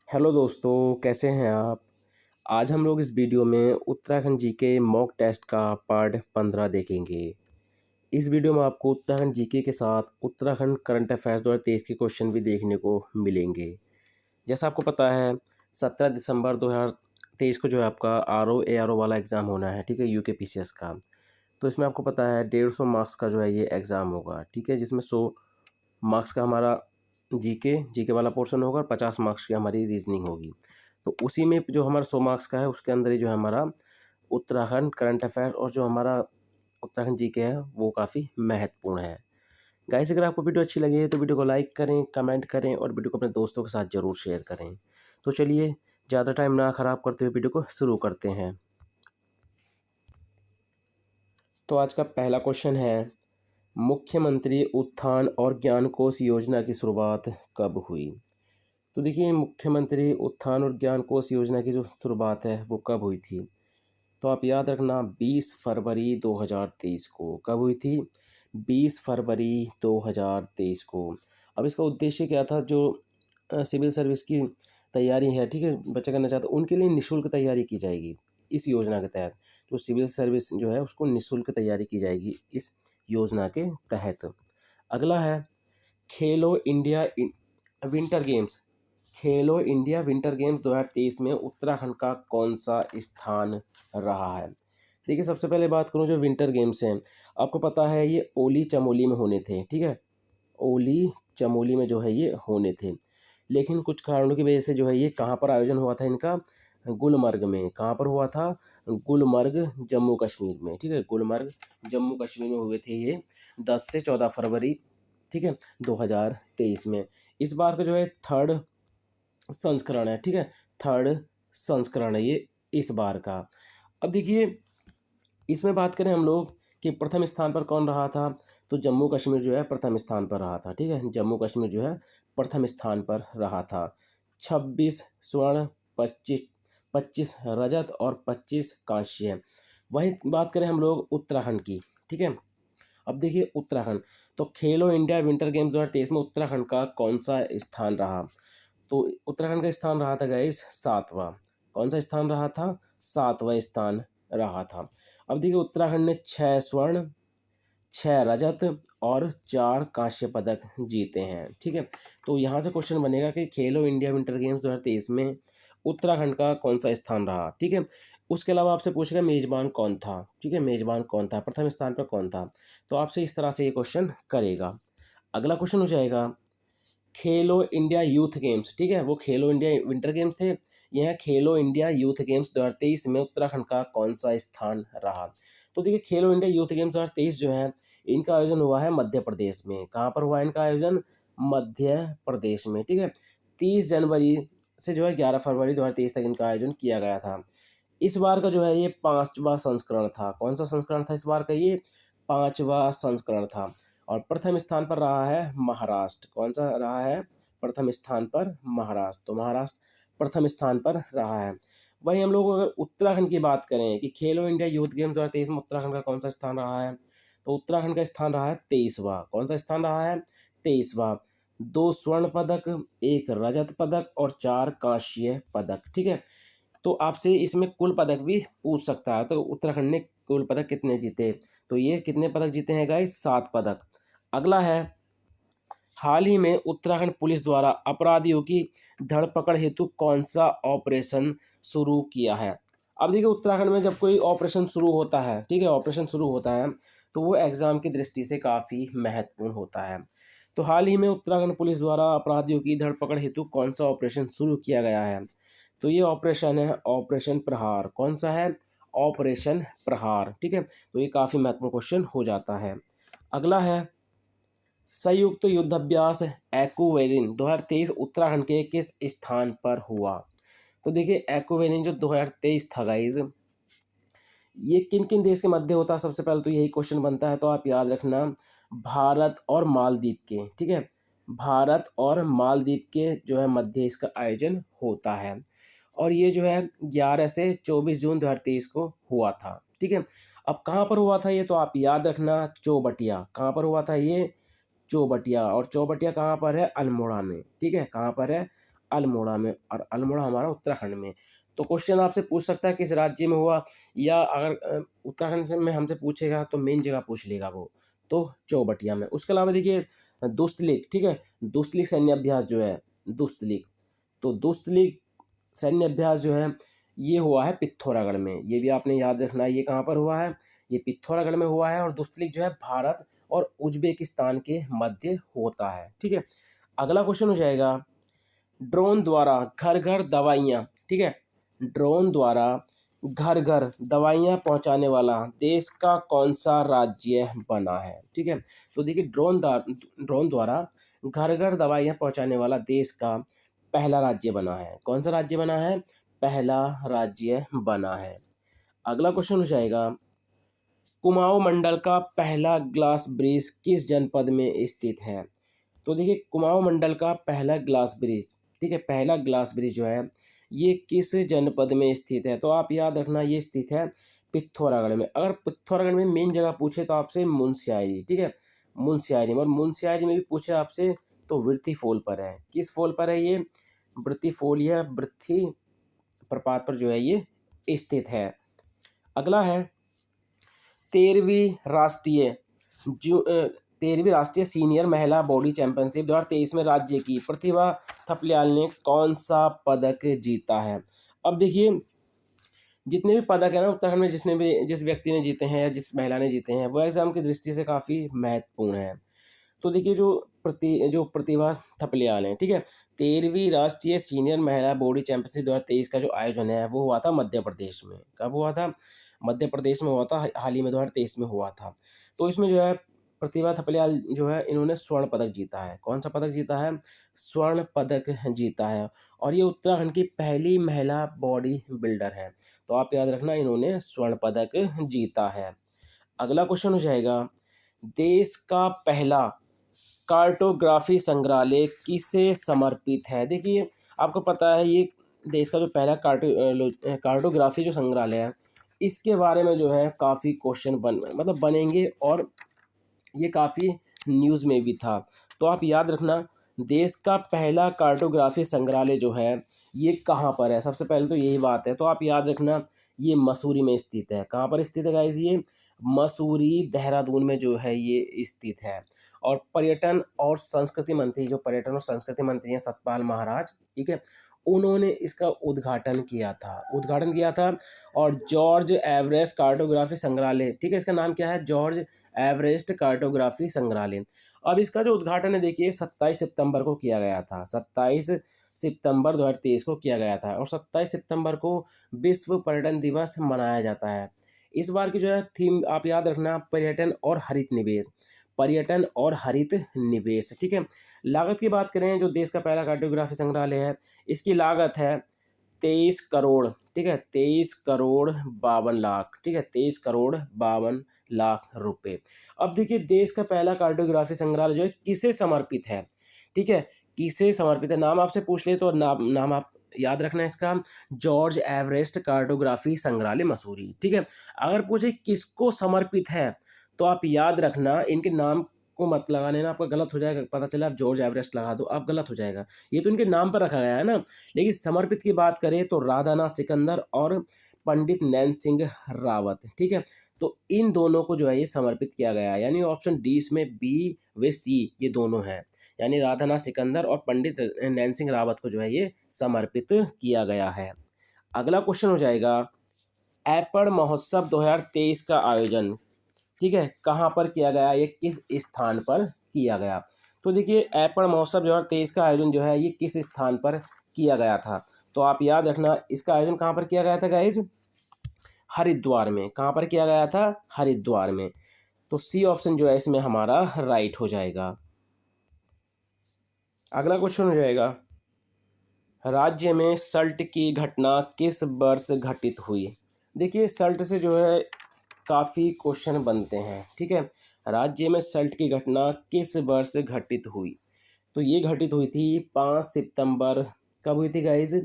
Hello दोस्तों, कैसे हैं आप? आज हम लोग इस वीडियो में उत्तराखंड जीके मॉक टेस्ट का पार्ट 15 देखेंगे। इस वीडियो में आपको उत्तराखंड जीके के साथ उत्तराखंड करंट अफेयर्स 2023 के क्वेश्चन भी देखने को मिलेंगे। जैसा आपको पता है 17 दिसंबर 2023 को जो है आपका आरओ एआरओ वाला एग्ज़ाम होना है, ठीक है, यूके पीसीएस का। तो इसमें आपको पता है 150 मार्क्स का जो है ये एग्ज़ाम होगा, ठीक है, जिसमें 100 मार्क्स का हमारा जीके वाला पोर्शन होगा और 50 मार्क्स की हमारी रीजनिंग होगी। तो उसी में जो हमारा 100 मार्क्स का है उसके अंदर ही जो है हमारा उत्तराखंड करंट अफेयर और जो हमारा उत्तराखंड जीके है वो काफ़ी महत्वपूर्ण है। गाइस, अगर आपको वीडियो अच्छी लगी है तो वीडियो को लाइक करें, कमेंट करें और वीडियो को अपने दोस्तों के साथ ज़रूर शेयर करें। तो चलिए, ज़्यादा टाइम ना ख़राब करते हुए वीडियो को शुरू करते हैं। तो आज का पहला क्वेश्चन है, मुख्यमंत्री उत्थान और ज्ञान कोष योजना की शुरुआत कब हुई? तो देखिए, मुख्यमंत्री उत्थान और ज्ञान कोष योजना की जो शुरुआत है वो कब हुई थी? तो आप याद रखना 20 फरवरी 2023 को। कब हुई थी? 20 फरवरी 2023 को। अब इसका उद्देश्य क्या था? जो सिविल सर्विस की तैयारी है, ठीक है, बच्चे करना चाहते हैं उनके लिए निःशुल्क तैयारी की जाएगी इस योजना के तहत। तो सिविल सर्विस जो है उसको निःशुल्क तैयारी की जाएगी इस योजना के तहत। अगला है, खेलो इंडिया विंटर गेम्स। खेलो इंडिया विंटर गेम्स 2023 में उत्तराखंड का कौन सा स्थान रहा है? देखिए, सबसे पहले बात करूं जो विंटर गेम्स हैं, आपको पता है ये ओली चमोली में होने थे, ठीक है, ओली चमोली में जो है ये होने थे। लेकिन कुछ कारणों की वजह से जो है ये कहाँ पर आयोजन हुआ था इनका? गुलमर्ग में। कहाँ पर हुआ था? गुलमर्ग, जम्मू कश्मीर में, ठीक है, गुलमर्ग जम्मू कश्मीर में हुए थे ये 10 से 14 फरवरी, ठीक है, 2023 में। इस बार का जो है थर्ड संस्करण है, ठीक है, थर्ड संस्करण है ये इस बार का। अब देखिए, इसमें बात करें हम लोग कि प्रथम स्थान पर कौन रहा था, तो जम्मू कश्मीर जो है प्रथम स्थान पर रहा था, ठीक है, जम्मू कश्मीर जो है प्रथम स्थान पर रहा था। 26 स्वर्ण, 25 रजत और 25 कांस्य। वहीं बात करें हम लोग उत्तराखंड की, ठीक है। अब देखिए उत्तराखंड, तो खेलो इंडिया विंटर गेम्स 2023 में उत्तराखंड का कौन सा स्थान रहा? तो उत्तराखंड का स्थान रहा था गाइस 7वां। कौन सा स्थान रहा था? 7वां स्थान रहा था। अब देखिए, उत्तराखंड ने 6 स्वर्ण, 6 रजत और 4 कांस्य पदक जीते हैं, ठीक है। तो यहाँ से क्वेश्चन बनेगा कि खेलो इंडिया विंटर गेम्स 2023 में उत्तराखंड का कौन सा स्थान रहा, ठीक है। उसके अलावा आपसे पूछेगा मेजबान कौन था, ठीक है, मेजबान कौन था, प्रथम स्थान पर कौन था। तो आपसे इस तरह से ये क्वेश्चन करेगा। अगला क्वेश्चन हो जाएगा, खेलो इंडिया यूथ गेम्स, ठीक है, वो खेलो इंडिया विंटर गेम्स थे, यह है खेलो इंडिया यूथ गेम्स 2023 में उत्तराखंड का कौन सा स्थान रहा? तो देखिए, खेलो इंडिया यूथ गेम्स 2023 जो है इनका आयोजन हुआ है मध्य प्रदेश में। कहाँ पर हुआ है इनका आयोजन? मध्य प्रदेश में, ठीक है। 30 जनवरी से जो है 11 फरवरी 2023 तक इनका आयोजन किया गया था। इस बार का जो है ये 5वां संस्करण था। कौन सा संस्करण था इस बार का? ये 5वां संस्करण था। और प्रथम स्थान पर रहा है महाराष्ट्र। कौन सा रहा है? प्रथम स्थान पर महाराष्ट्र। तो महाराष्ट्र प्रथम स्थान पर रहा है। वहीं हम लोग अगर उत्तराखंड की बात करें कि खेलो इंडिया यूथ गेम 2023 में उत्तराखंड का कौन सा स्थान रहा है, तो उत्तराखंड का स्थान रहा है 23वां। कौन सा स्थान रहा है? 23वां। 2 स्वर्ण पदक, 1 रजत पदक और 4 कांस्य पदक, ठीक है। तो आपसे इसमें कुल पदक भी पूछ सकता है, तो उत्तराखंड ने कुल पदक कितने जीते? तो ये कितने पदक जीते हैं गाइस? 7 पदक। अगला है, हाल ही में उत्तराखंड पुलिस द्वारा अपराधियों की धरपकड़ हेतु कौन सा ऑपरेशन शुरू किया है? अब देखिए, उत्तराखंड में जब कोई ऑपरेशन शुरू होता है, ठीक है, ऑपरेशन शुरू होता है तो वो एग्जाम की दृष्टि से काफ़ी महत्वपूर्ण होता है। तो हाल ही में उत्तराखंड पुलिस द्वारा अपराधियों की धरपकड़ हेतु कौन सा ऑपरेशन शुरू किया गया है? तो ये ऑपरेशन है ऑपरेशन प्रहार। कौन सा है? ऑपरेशन प्रहार, ठीक है। तो ये काफ़ी महत्वपूर्ण क्वेश्चन हो जाता है। अगला है, संयुक्त युद्धाभ्यास एक्वेरिन 2023 उत्तराखंड के किस स्थान पर हुआ? तो देखिए, एक्वेरिन जो 2023 था गाइज, ये किन किन देश के मध्य होता है? सबसे पहले तो यही क्वेश्चन बनता है, तो आप याद रखना भारत और मालदीव के, ठीक है, भारत और मालदीव के जो है मध्य इसका आयोजन होता है। और ये जो है 11 से 24 जून 2023 को हुआ था, ठीक है। अब कहाँ पर हुआ था ये? तो आप याद रखना चौबटिया। कहाँ पर हुआ था ये? चौबटिया। और चौबटिया कहाँ पर है? अल्मोड़ा में, ठीक है, कहाँ पर है? अल्मोड़ा में, और अल्मोड़ा हमारा उत्तराखंड में। तो क्वेश्चन आपसे पूछ सकता है किस राज्य में हुआ, या अगर उत्तराखंड से में हमसे पूछेगा तो मेन जगह पूछ लेगा वो, तो चौबटिया में। उसके अलावा देखिए दुस्तलिक, ठीक है, दुस्तलिक सैन्य अभ्यास जो है, दुस्तलिक, तो दुस्तलिक सैन्य अभ्यास जो है ये हुआ है पिथौरागढ़ में। ये भी आपने याद रखना है, ये कहाँ पर हुआ है, ये पिथौरागढ़ में हुआ है। और दुस्तलिक जो है भारत और उज्बेकिस्तान के मध्य होता है, ठीक है। अगला क्वेश्चन हो जाएगा, ड्रोन द्वारा घर घर दवाइयाँ, ठीक है, ड्रोन द्वारा घर घर दवाइयाँ पहुँचाने वाला देश का कौन सा राज्य बना है, ठीक है। तो देखिए ड्रोन द्वारा घर घर दवाइयाँ पहुँचाने वाला देश का पहला राज्य बना है। कौन सा राज्य बना है, पहला राज्य बना है। अगला क्वेश्चन हो जाएगा, कुमाऊं मंडल का पहला ग्लास ब्रिज किस जनपद में स्थित है। तो देखिए कुमाऊं मंडल का पहला ग्लास ब्रिज, ठीक है, पहला ग्लास ब्रिज जो है ये किस जनपद में स्थित है। तो आप याद रखना ये स्थित है पिथौरागढ़ में। अगर पिथौरागढ़ में मेन जगह पूछे तो आपसे मुंशियारी, ठीक है, मुंशियारी में, और मुंशियारी में भी पूछे आपसे तो वृत्ति फोल पर है। किस फोल पर है ये, वृत्ति फोल, या वृत्ति प्रपात पर जो है ये स्थित है। अगला है तेरहवीं राष्ट्रीय जू 13वीं राष्ट्रीय सीनियर महिला बॉडी चैंपियनशिप 2023 में राज्य की प्रतिभा थपलियाल ने कौन सा पदक जीता है। अब देखिए जितने भी पदक है ना उत्तराखंड में, जिस व्यक्ति ने जीते हैं या जिस महिला ने जीते हैं, वो एग्जाम की दृष्टि से काफ़ी महत्वपूर्ण है। तो देखिए जो प्रतिभा थपलियाल हैं, ठीक है, 13वीं राष्ट्रीय सीनियर महिला बॉडी चैंपियनशिप 2023 का जो आयोजन है वो हुआ था मध्य प्रदेश में। कब हुआ था, मध्य प्रदेश में हुआ था, हाल ही में 2023 में हुआ था। तो इसमें जो है प्रतिभा थपलियाल जो है इन्होंने स्वर्ण पदक जीता है। कौन सा पदक जीता है, स्वर्ण पदक जीता है। और ये उत्तराखंड की पहली महिला बॉडी बिल्डर है। तो आप याद रखना इन्होंने स्वर्ण पदक जीता है। अगला क्वेश्चन हो जाएगा, देश का पहला कार्टोग्राफी संग्रहालय किसे समर्पित है। देखिए आपको पता है ये देश का जो पहला कार्टोग्राफी जो संग्रहालय है इसके बारे में जो है काफ़ी क्वेश्चन बनेंगे, और ये काफ़ी न्यूज़ में भी था। तो आप याद रखना देश का पहला कार्टोग्राफी संग्रहालय जो है ये कहाँ पर है, सबसे पहले तो यही बात है। तो आप याद रखना ये मसूरी में स्थित है। कहाँ पर स्थित है गाइस, ये मसूरी देहरादून में जो है ये स्थित है। और पर्यटन और संस्कृति मंत्री, जो पर्यटन और संस्कृति मंत्री हैं सतपाल महाराज, ठीक है, उन्होंने इसका उद्घाटन किया था। और जॉर्ज एवरेस्ट कार्टोग्राफी संग्रहालय, ठीक है, इसका नाम क्या है, जॉर्ज एवरेस्ट कार्टोग्राफी संग्रहालय। अब इसका जो उद्घाटन है देखिए 27 सितंबर को किया गया था, 27 सितंबर 2023 को किया गया था। और 27 सितंबर को विश्व पर्यटन दिवस मनाया जाता है। इस बार की जो है थीम आप याद रखना, पर्यटन और हरित निवेश, पर्यटन और हरित निवेश, ठीक है। लागत की बात करें, जो देश का पहला कार्टोग्राफी संग्रहालय है इसकी लागत है 23 करोड़, ठीक है, 23 करोड़ 52 लाख, ठीक है, 23 करोड़ 52 लाख रुपए। अब देखिए देश का पहला कार्टोग्राफी संग्रहालय जो है किसे समर्पित है, ठीक है, किसे समर्पित है। नाम आपसे पूछ ले तो नाम आप याद रखना है इसका, जॉर्ज एवरेस्ट कार्टोग्राफी संग्रहालय मसूरी, ठीक है। अगर पूछे किसको समर्पित है तो आप याद रखना इनके नाम को मत लगाने ना, आपका गलत हो जाएगा। पता चला आप जॉर्ज एवरेस्ट लगा दो, आप गलत हो जाएगा। ये तो इनके नाम पर रखा गया है ना। लेकिन समर्पित की बात करें तो राधानाथ सिकंदर और पंडित नैन सिंह रावत, ठीक है। तो इन दोनों को जो है ये समर्पित किया गया है, यानी ऑप्शन डी इसमें बी व सी ये दोनों हैं, यानी राधानाथ सिकंदर और पंडित नैन सिंह रावत को जो है ये समर्पित किया गया है। अगला क्वेश्चन हो जाएगा, एप्पल महोत्सव 2023 का आयोजन, ठीक है, कहाँ पर किया गया, ये किस स्थान पर किया गया। तो देखिए एप्पल महोत्सव 2023 का आयोजन जो है ये किस स्थान पर किया गया था। तो आप याद रखना इसका आयोजन कहाँ पर किया गया था गाइज, हरिद्वार में। कहाँ पर किया गया था, हरिद्वार में। तो सी ऑप्शन जो है इसमें हमारा राइट हो जाएगा। अगला क्वेश्चन हो जाएगा, राज्य में सल्ट की घटना किस वर्ष घटित हुई। देखिए सल्ट से जो है काफ़ी क्वेश्चन बनते हैं, ठीक है। राज्य में सल्ट की घटना किस वर्ष घटित हुई। तो ये घटित हुई थी 5 सितंबर, कब हुई थी गाइज,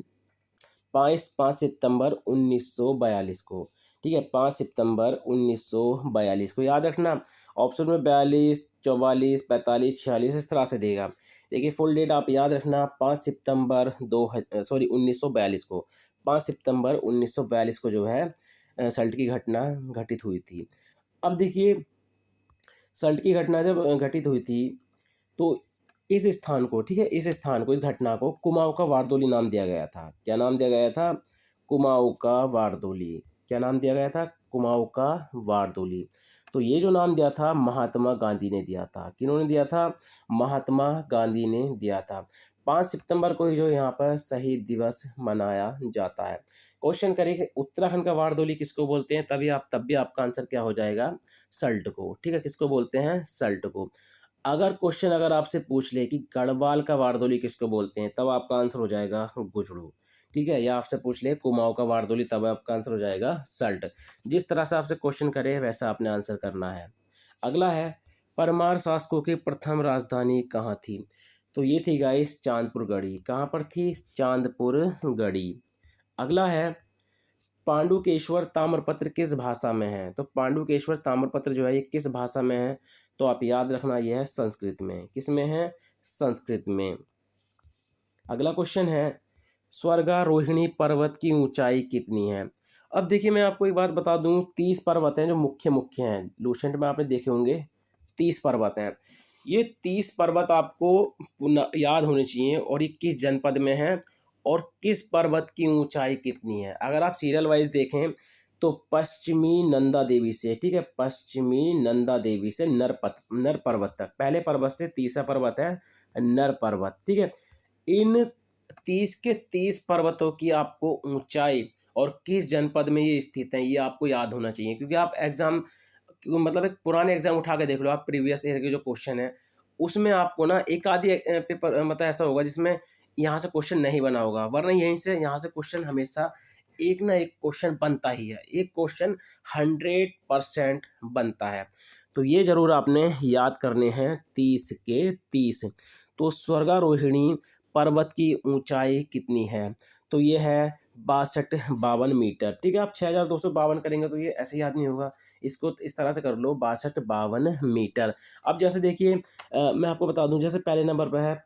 5 सितंबर 1942 को, ठीक है, 5 सितंबर 1942 को। याद रखना ऑप्शन में 42, 44, 45, 46 इस तरह से देगा। देखिए फुल डेट आप याद रखना, 5 सितंबर 1942 को, 5 सितंबर 1942 को जो है सल्ट की घटना घटित हुई थी। अब देखिए सल्ट की घटना जब घटित हुई थी, तो इस स्थान को, ठीक है, इस स्थान को, इस घटना को कुमाऊँ का वारदोली नाम दिया गया था। क्या नाम दिया गया था? कुमाऊँ का वारदोली। क्या नाम दिया गया था? कुमाऊँ का वारदोली। तो ये जो नाम दिया था महात्मा गांधी ने दिया था। किन्होंने दिया था? महात्मा गांधी ने दिया था। 5 सितंबर को ही जो यहाँ पर शहीद दिवस मनाया जाता है। क्वेश्चन करिए कि उत्तराखंड का वारदोली किसको बोलते हैं, तब भी आपका आंसर क्या हो जाएगा? सल्ट को। ठीक है, किसको बोलते हैं? सल्ट को। अगर आपसे पूछ ले कि गढ़वाल का वारदोली किसको बोलते हैं, तब आपका आंसर हो जाएगा गुजरू। ठीक है, या आपसे पूछ ले कुमाऊँ का वारदोली, तब आपका आंसर हो जाएगा सल्ट। जिस तरह से आपसे क्वेश्चन करे वैसा आपने आंसर करना है। अगला है, परमार शासकों की प्रथम राजधानी कहाँ थी? तो ये थी गाइस चांदपुर गढ़ी। कहाँ पर थी? चांदपुर गढ़ी। अगला है, पांडुकेश्वर ताम्रपत्र किस भाषा में है? तो पांडुकेश्वर ताम्रपत्र जो है ये किस भाषा में है? तो आप याद रखना, यह है संस्कृत में। किस में है? संस्कृत में। अगला क्वेश्चन है, स्वर्गारोहिणी पर्वत की ऊंचाई कितनी है? अब देखिए मैं आपको एक बात बता दूं, 30 पर्वत हैं जो मुख्य मुख्य हैं। लूसेंट में आपने देखे होंगे 30 पर्वत हैं। ये 30 पर्वत आपको याद होने चाहिए, और ये किस जनपद में है और किस पर्वत की ऊंचाई कितनी है। अगर आप सीरियल वाइज देखें तो पश्चिमी नंदा देवी से, ठीक है, पश्चिमी नंदा देवी से नर पर्वत तक, पहले पर्वत से तीसरा पर्वत है नर पर्वत। ठीक है, इन 30 के 30 पर्वतों की आपको ऊंचाई और किस जनपद में ये स्थित है ये आपको याद होना चाहिए, क्योंकि आप एग्जाम, मतलब एक पुराने एग्जाम उठा के देख लो आप, प्रीवियस ईयर के जो क्वेश्चन है उसमें आपको ना एक आधी पेपर मतलब ऐसा होगा जिसमें यहाँ से क्वेश्चन नहीं बना होगा, वरना यहीं से यहाँ से क्वेश्चन हमेशा एक ना एक क्वेश्चन बनता ही है। एक क्वेश्चन 100% बनता है। तो ये जरूर आपने याद करने हैं 30 के 30। तो स्वर्गारोहिणी पर्वत की ऊंचाई कितनी है? तो ये है 62-52 मीटर। ठीक है, आप 6252 करेंगे तो ये ऐसे याद नहीं होगा, इसको इस तरह से कर लो 62-52 मीटर। अब जैसे देखिए मैं आपको बता दूं, जैसे पहले नंबर पर है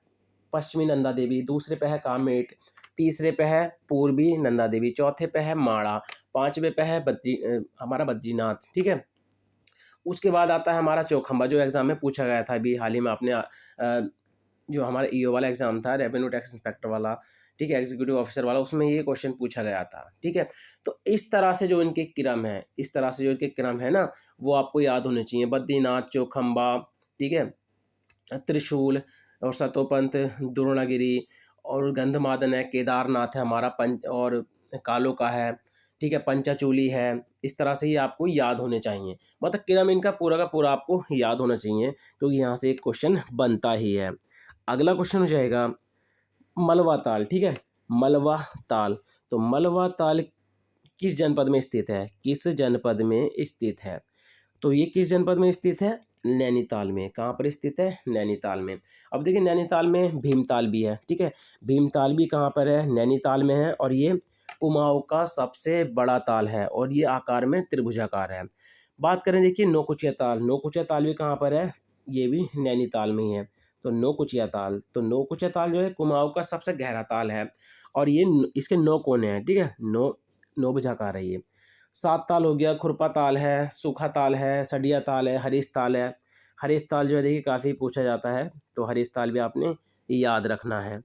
पश्चिमी नंदा देवी, दूसरे पे है कामेट, तीसरे पे है पूर्वी नंदा देवी, चौथे पे है माड़ा, पांचवे पे है हमारा बद्रीनाथ। ठीक है, उसके बाद आता है हमारा चौखंबा, जो एग्जाम में पूछा गया था अभी हाल ही में। आपने जो हमारा ईओ वाला एग्जाम था, रेवेन्यू टैक्स इंस्पेक्टर वाला, ठीक है, एग्जीक्यूटिव ऑफिसर वाला, उसमें ये क्वेश्चन पूछा गया था। ठीक है, तो इस तरह से जो इनके क्रम है, इस तरह से जो इनके क्रम है ना, वो आपको याद होने चाहिए। बद्रीनाथ, चौखंबा, ठीक है, त्रिशूल और सतोपंथ, द्रोणागिरी और गंधमादन है, केदारनाथ है हमारा, पंच और कालो का है, ठीक है, पंचाचूली है। इस तरह से ही आपको याद होने चाहिए, मतलब क्रम इनका पूरा का पूरा आपको याद होना चाहिए, क्योंकि यहाँ से एक क्वेश्चन बनता ही है। अगला क्वेश्चन हो जाएगा मलवा ताल। ठीक है, मलवा ताल। तो मलवा ताल किस जनपद में स्थित है? किस जनपद में स्थित है? तो ये किस जनपद में स्थित है? नैनीताल में। कहाँ पर स्थित है? नैनीताल में। अब देखिए नैनीताल में भीमताल भी है। ठीक है, भीमताल भी कहाँ पर है? नैनीताल में है, और ये कुमाऊँ का सबसे बड़ा ताल है, और ये आकार में त्रिभुजाकार है। बात करें देखिए नौकुचिया ताल, नौकुचिया ताल भी कहाँ पर है? ये भी नैनीताल में ही है। तो नौकुचिया ताल, तो नौकुचिया ताल जो है कुमाऊँ का सबसे गहरा ताल है, और ये इसके 9 कोने हैं। ठीक है, 9 भुजाकार है ये। सात ताल हो गया, खुरपा ताल है, सूखा ताल है, सडिया ताल है, हरीश ताल है। हरीश ताल जो है देखिए काफ़ी पूछा जाता है, तो हरीश ताल भी आपने याद रखना है।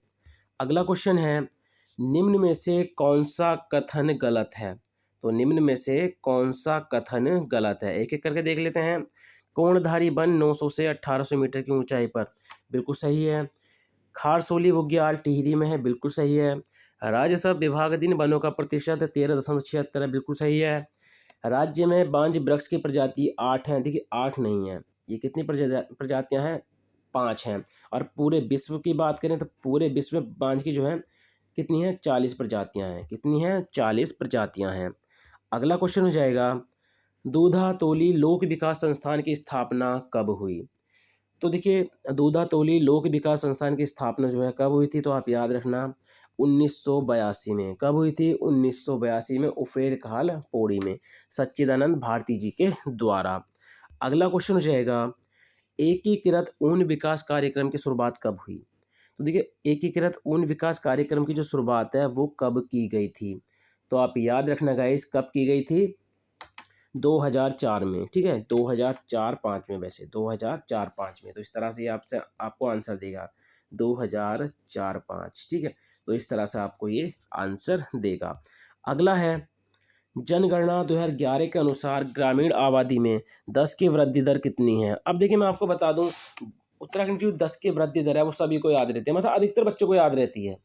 अगला क्वेश्चन है, निम्न में से कौन सा कथन गलत है? तो निम्न में से कौन सा कथन गलत है? एक एक करके देख लेते हैं। कोणधारी वन 900 से 1800 मीटर की ऊंचाई पर, बिल्कुल सही है। खारसोली बुग्याल टिहरी में है, बिल्कुल सही है। राजस्व विभागाधीन वनों का प्रतिशत 13.76 है, बिल्कुल सही है। राज्य में बांज वृक्ष की प्रजाति 8 हैं। देखिए 8 नहीं है, ये कितनी प्रजातियां हैं? 5 हैं। और पूरे विश्व की बात करें तो पूरे विश्व में बांज की जो है कितनी है? 40 प्रजातियां हैं। कितनी हैं? 40 प्रजातियां हैं। अगला क्वेश्चन हो जाएगा, दूधा तोली लोक विकास संस्थान की स्थापना कब हुई? तो देखिए दूधा तोली लोक विकास संस्थान की स्थापना जो है कब हुई थी? तो आप याद रखना 1982 में। कब हुई थी? 1982 में, उफेर खाल पौड़ी में, सच्चिदानंद भारती जी के द्वारा। अगला क्वेश्चन हो जाएगा, एकीकृत ऊन विकास कार्यक्रम की शुरुआत कब हुई? तो देखिए एकीकृत ऊन विकास कार्यक्रम की जो शुरुआत है वो कब की गई थी? तो आप याद रखना गाइस कब की गई थी? 2004 में, ठीक है? 2004-5 में, वैसे 2004-5 में। तो इस तरह से आपसे आपको आंसर देगा 2004-5, ठीक है? तो इस तरह से आपको ये आंसर देगा। अगला है जनगणना 2011 के अनुसार ग्रामीण आबादी में 10 की वृद्धि दर कितनी है? अब देखिए मैं आपको बता दूं, उत्तराखंड की जो 10 की वृद्धि दर है वो सभी को याद रहती है, मतलब अधिकतर बच्चों को याद रहती है।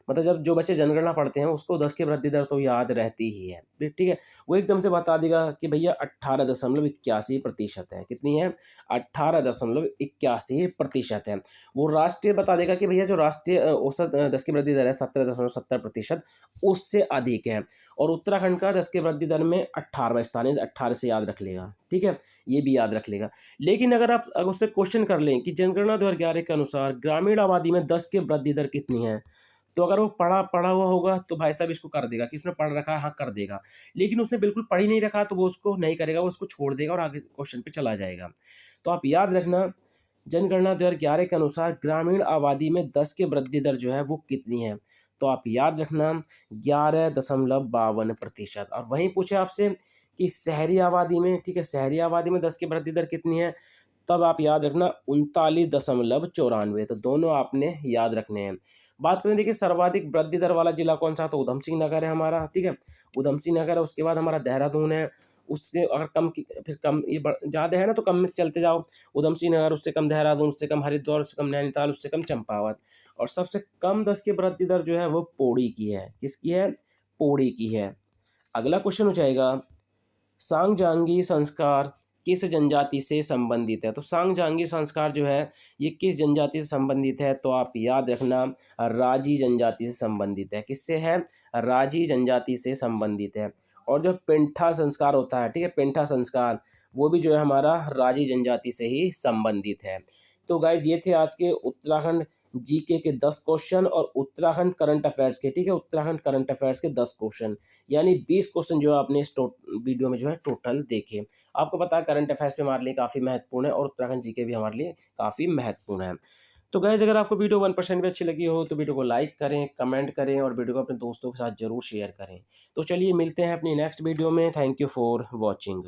मतलब जब जो बच्चे जनगणना पढ़ते हैं उसको 10 की वृद्धि दर तो याद रहती ही है, फिर ठीक है। वो एकदम से बता देगा कि भैया 18.81% है। कितनी है? 18.81% है। वो राष्ट्रीय बता देगा कि भैया जो राष्ट्रीय औसत 10 की वृद्धि दर है 17.70%, उससे अधिक है। और उत्तराखंड का 10 की वृद्धि दर में 18वां स्थान है, 18 से याद रख लेगा, ठीक है? ये भी याद रख लेगा। लेकिन अगर उससे क्वेश्चन कर लें कि जनगणना 2011 के अनुसार ग्रामीण आबादी में 10 की वृद्धि दर कितनी है? तो अगर वो पढ़ा पढ़ा हुआ होगा तो भाई साहब इसको कर देगा कि उसने पढ़ रखा है, हाँ कर देगा। लेकिन उसने बिल्कुल पढ़ ही नहीं रखा तो वो उसको नहीं करेगा, वो उसको छोड़ देगा और आगे क्वेश्चन पे चला जाएगा। तो आप याद रखना, जनगणना 2011 के अनुसार ग्रामीण आबादी में 10 की वृद्धि दर जो है वो कितनी है? तो आप याद रखना 11.52%। और वहीं पूछे आपसे कि शहरी आबादी में, ठीक है, शहरी आबादी में 10 की वृद्धि दर कितनी है? तब आप याद रखना 39.94। तो दोनों आपने याद रखने हैं। बात करें देखिए सर्वाधिक वृद्धि दर वाला जिला कौन सा? तो उधम सिंह नगर है हमारा, ठीक है? उधम सिंह नगर है, उसके बाद हमारा देहरादून है। उससे अगर कम की फिर कम ये ज़्यादा है ना तो कम में चलते जाओ। उधम सिंह नगर, उससे कम देहरादून, उससे कम हरिद्वार, उससे कम नैनीताल, उससे कम चंपावत। और सबसे कम 10 की वृद्धि दर जो है वो पौड़ी की है। किसकी है? पौड़ी की है। अगला क्वेश्चन हो जाएगा, सांगजांगी संस्कार किस जनजाति से संबंधित है? तो सांगजांगी संस्कार जो है ये किस जनजाति से संबंधित है? तो आप याद रखना राजी जनजाति से संबंधित है। किससे है? राजी जनजाति से संबंधित है। और जो पेंठा संस्कार होता है, ठीक है, पेंठा संस्कार, वो भी जो है हमारा राजी जनजाति से ही संबंधित है। तो गाइज ये थे आज के उत्तराखंड जीके के 10 क्वेश्चन और उत्तराखंड करंट अफेयर्स के, ठीक है, उत्तराखंड करंट अफेयर्स के 10 क्वेश्चन, यानी 20 क्वेश्चन जो आपने इस वीडियो में जो है टोटल देखे। आपको पता है करंट अफेयर्स भी हमारे लिए काफ़ी महत्वपूर्ण है और उत्तराखंड जीके भी हमारे लिए काफ़ी महत्वपूर्ण है। तो गाइज अगर आपको वीडियो 1% भी अच्छी लगी हो तो वीडियो को लाइक करें, कमेंट करें और वीडियो को अपने दोस्तों के साथ ज़रूर शेयर करें। तो चलिए मिलते हैं अपनी नेक्स्ट वीडियो में। Thank you for watching.